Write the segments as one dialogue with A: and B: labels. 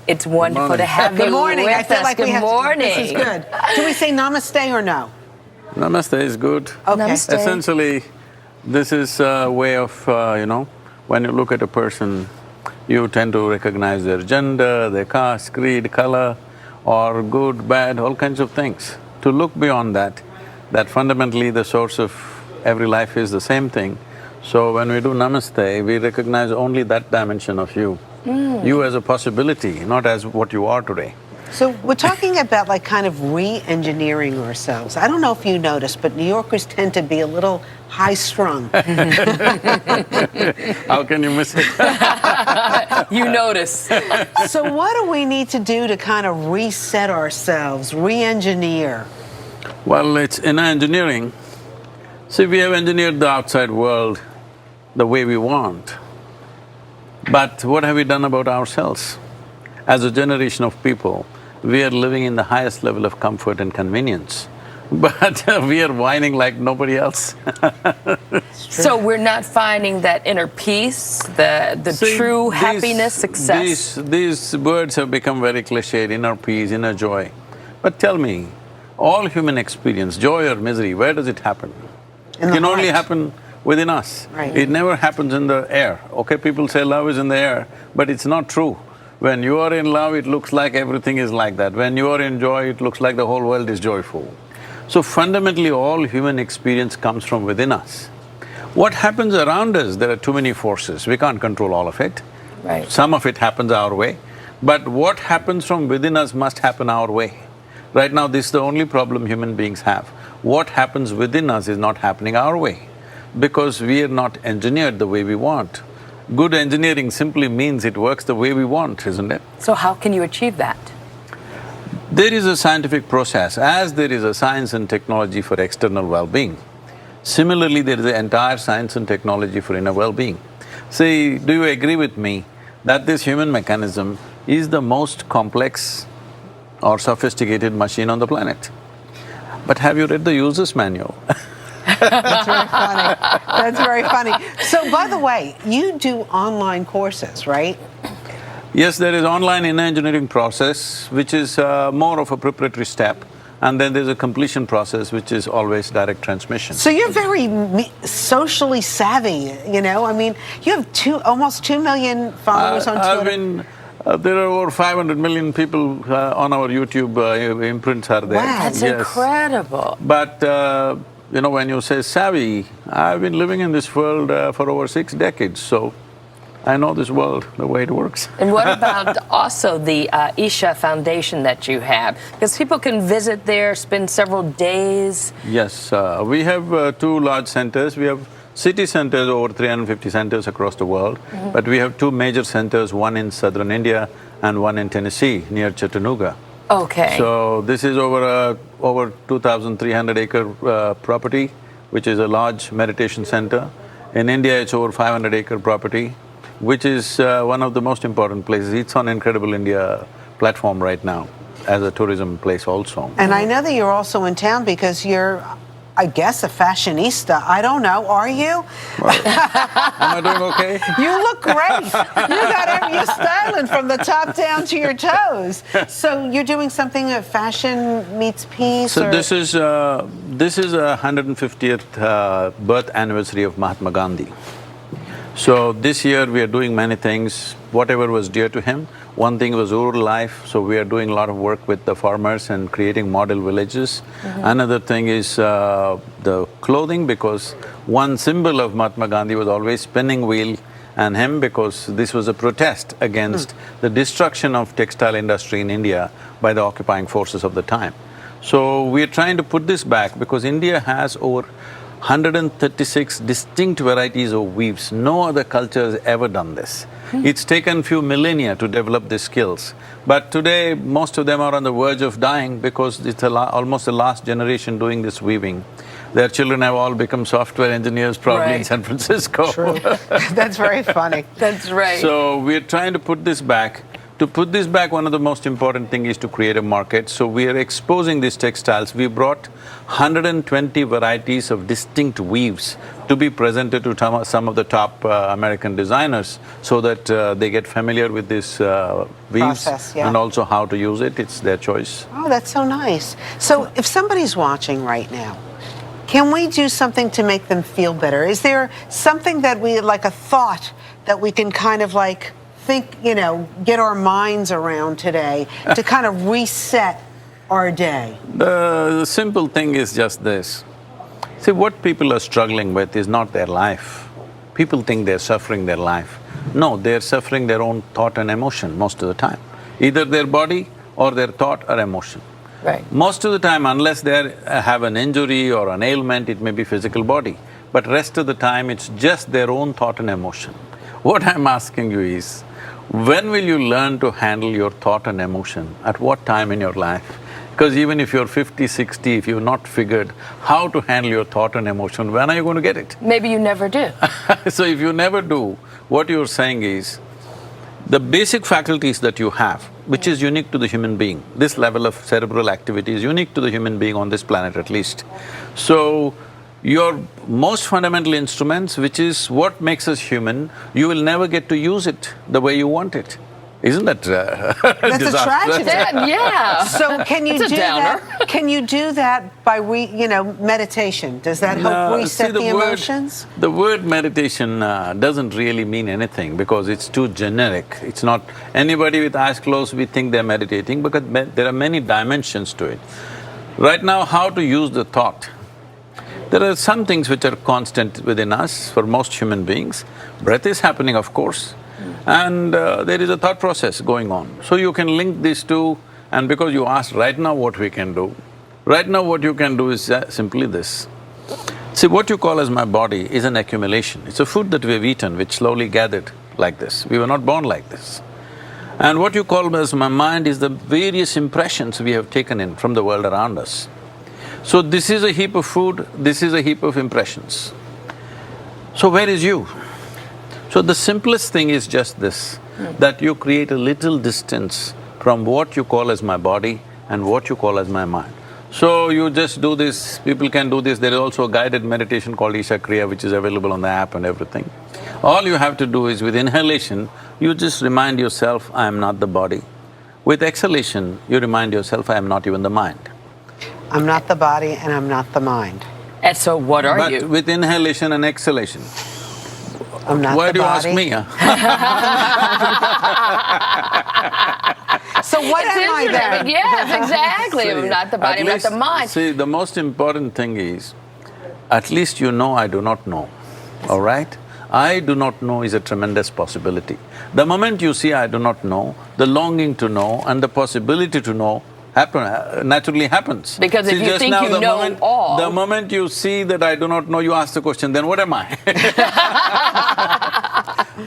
A: It's wonderful to have
B: Good
A: you
B: morning.
A: with
B: I feel
A: us.
B: like
A: Good
B: we have
A: morning.
B: This is good. Do we say namaste or no?
C: Namaste is good.
B: Okay.
A: Namaste.
C: Essentially, this is a way of, when you look at a person, you tend to recognize their gender, their caste, creed, color, or good, bad, all kinds of things. To look beyond that fundamentally the source of every life is the same thing. So when we do namaste, we recognize only that dimension of you. You as a possibility, not as what you are today.
B: So we're talking about like kind of re-engineering ourselves. I don't know if you noticed, but New Yorkers tend to be a little high-strung.
C: How can you miss it?
A: You notice.
B: So what do we need to do to kind of reset ourselves, re-engineer?
C: Well, it's in engineering. See, we have engineered the outside world the way we want. But what have we done about ourselves? As a generation of people, we are living in the highest level of comfort and convenience, but we are whining like nobody else.
A: So we're not finding that inner peace, the
C: See,
A: true
C: these-
A: happiness, success.
C: These words have become very cliched, inner peace, inner joy. But tell me, all human experience, joy or misery, where does it happen?
B: In
C: It
B: the
C: can only
B: heart.
C: happen within us.
B: Right.
C: It never happens in the air. Okay, people say love is in the air, but it's not true. When you are in love, it looks like everything is like that. When you are in joy, it looks like the whole world is joyful. So fundamentally, all human experience comes from within us. What happens around us, there are too many forces, we can't control all of it.
A: Right.
C: Some of it happens our way, but what happens from within us must happen our way. Right now, this is the only problem human beings have. What happens within us is not happening our way, because we are not engineered the way we want. Good engineering simply means it works the way we want, isn't it?
A: So how can you achieve that?
C: There is a scientific process, as there is a science and technology for external well-being. Similarly, there is an entire science and technology for inner well-being. See, do you agree with me that this human mechanism is the most complex or sophisticated machine on the planet? But have you read the user's manual?
B: That's very funny. That's very funny. So by the way, you do online courses, right?
C: Yes, there is online inner engineering process, which is more of a preparatory step, and then there's a completion process, which is always direct transmission.
B: So you're very socially savvy, you know? I mean, you have almost 2 million followers on Twitter.
C: There are over 500 million people on our YouTube imprints are there.
B: Wow.
A: That's
C: Yes.
A: incredible.
C: But when you say savvy, I've been living in this world for over 6 decades, so I know this world, the way it works.
A: And what about also the Isha Foundation that you have? Because people can visit there, spend several days.
C: Yes, we have 2 large centers. We have city centers, over 350 centers across the world, but we have 2 major centers, one in southern India and one in Tennessee, near Chattanooga.
A: Okay.
C: So this is over 2,300 acre property, which is a large meditation center. In India, it's over 500 acre property, which is one of the most important places. It's on Incredible India platform right now as a tourism place also.
B: And I know that you're also in town because you're, I guess, a fashionista. I don't know, are you?
C: Am I doing okay?
B: You look great. You're styling from the top down to your toes. So you're doing something that fashion meets peace?
C: So
B: or?
C: this is a 150th birth anniversary of Mahatma Gandhi. So this year we are doing many things, whatever was dear to him. One thing was rural life, so we are doing a lot of work with the farmers and creating model villages. Another thing is the clothing, because one symbol of Mahatma Gandhi was always spinning wheel, and him because this was a protest against the destruction of textile industry in India by the occupying forces of the time. So we are trying to put this back because India has over 136 distinct varieties of weaves. No other culture has ever done this. It's taken few millennia to develop these skills, but today most of them are on the verge of dying because it's almost the last generation doing this weaving. Their children have all become software engineers probably in
A: Right.
C: San Francisco.
B: True. That's very funny.
A: That's right.
C: So we're trying to put this back. To put this back, one of the most important thing is to create a market. So we are exposing these textiles. We brought 120 varieties of distinct weaves to be presented to some of the top American designers so that they get familiar with this weaves
B: Process, yeah.
C: and also how to use it. It's their choice.
B: Oh, that's so nice. So if somebody's watching right now, can we do something to make them feel better? Is there something that we, like a thought that we can kind of like think, you know, get our minds around today to kind of reset our day?
C: The simple thing is just this. See, what people are struggling with is not their life. People think they're suffering their life. No, they're suffering their own thought and emotion most of the time. Either their body or their thought or emotion.
A: Right.
C: Most of the time, unless they have an injury or an ailment, it may be physical body. But rest of the time, it's just their own thought and emotion. What I'm asking you is, when will you learn to handle your thought and emotion? At what time in your life? Because even if you're 50, 60, if you've not figured how to handle your thought and emotion, when are you going to get it?
A: Maybe you never do.
C: So if you never do, what you're saying is, the basic faculties that you have, which is unique to the human being, this level of cerebral activity is unique to the human being on this planet at least. So, your most fundamental instruments, which is what makes us human, you will never get to use it the way you want it. Isn't that
B: That's a tragedy.
A: Yeah.
B: So can you
A: It's a
B: do
A: downer.
B: that? Can you do that by meditation? Does that help reset the emotions?
C: The word meditation doesn't really mean anything because it's too generic. It's not… anybody with eyes closed, we think they're meditating because there are many dimensions to it. Right now, how to use the thought. There are some things which are constant within us for most human beings. Breath is happening, of course, and there is a thought process going on. So you can link these two, and because you asked right now what we can do, right now what you can do is simply this. See, what you call as my body is an accumulation. It's a food that we've eaten which slowly gathered like this. We were not born like this. And what you call as my mind is the various impressions we have taken in from the world around us. So this is a heap of food, this is a heap of impressions. So where is you? So the simplest thing is just this, that you create a little distance from what you call as my body and what you call as my mind. So you just do this, people can do this, there is also a guided meditation called Isha Kriya which is available on the app and everything. All you have to do is with inhalation, you just remind yourself, I am not the body. With exhalation, you remind yourself, I am not even the mind.
B: I'm not the body and I'm not the mind.
A: And so what are
C: But
A: you?
C: with inhalation and exhalation,
B: I'm not
C: why
B: the
C: do you
B: body.
C: ask me?
B: So what am I then?
A: Yes, exactly.
C: See,
A: I'm not the body, I'm not the mind.
C: See, the most important thing is, at least you know I do not know, all right? I do not know is a tremendous possibility. The moment you see I do not know, the longing to know and the possibility to know naturally happens.
A: Because if
C: See,
A: you
C: just
A: think
C: now,
A: you
C: the
A: know
C: moment,
A: all…
C: the moment you see that I do not know, you ask the question, then what am I?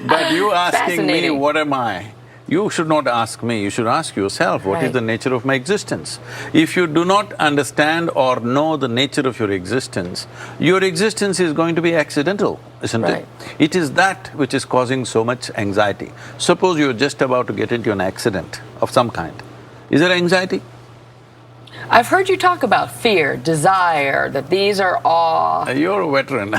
C: But you asking me,
A: Fascinating.
C: what am I? You should not ask me, you should ask yourself, what is
A: Right.
C: the nature of my existence? If you do not understand or know the nature of your existence is going to be accidental, isn't
A: Right.
C: it? It is that which is causing so much anxiety. Suppose you're just about to get into an accident of some kind. Is there anxiety?
A: I've heard you talk about fear, desire, that these are all…
C: You're a veteran.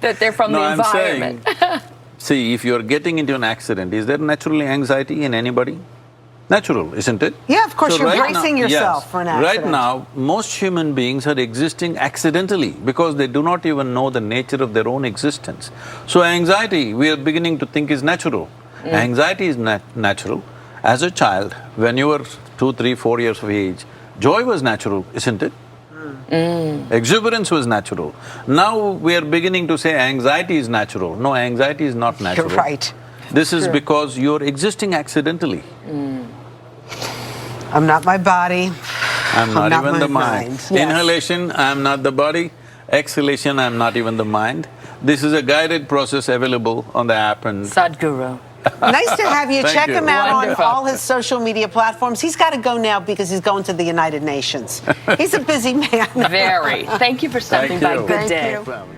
A: that they're from
C: No,
A: the
C: I'm
A: environment.
C: saying, see, if you're getting into an accident, is there naturally anxiety in anybody? Natural, isn't it?
B: Yeah, of course,
C: So
B: you're
C: right
B: bracing
C: now-
B: yourself
C: yes.
B: for an accident.
C: Right now, most human beings are existing accidentally because they do not even know the nature of their own existence. So anxiety, we are beginning to think is natural. Anxiety is natural. As a child, when you were 2, 3, 4 years of age, joy was natural, isn't it? Exuberance was natural. Now we are beginning to say anxiety is natural. No, anxiety is not natural.
B: You're right.
C: This is because you're existing accidentally.
B: I'm not my body.
C: I'm not
B: not
C: even
B: my
C: the mind.
B: mind. Yes.
C: Inhalation, I'm not the body. Exhalation, I'm not even the mind. This is a guided process available on the app and…
A: Sadhguru.
B: Nice to have you.
C: Thank
B: Check
C: you.
B: him out
A: Wonderful.
B: on all his social media platforms. He's got to go now because he's going to the United Nations. He's a busy man.
A: Very. Thank you for stopping
C: Thank
A: by.
C: you.
A: Good
B: Thank
A: day.
B: you.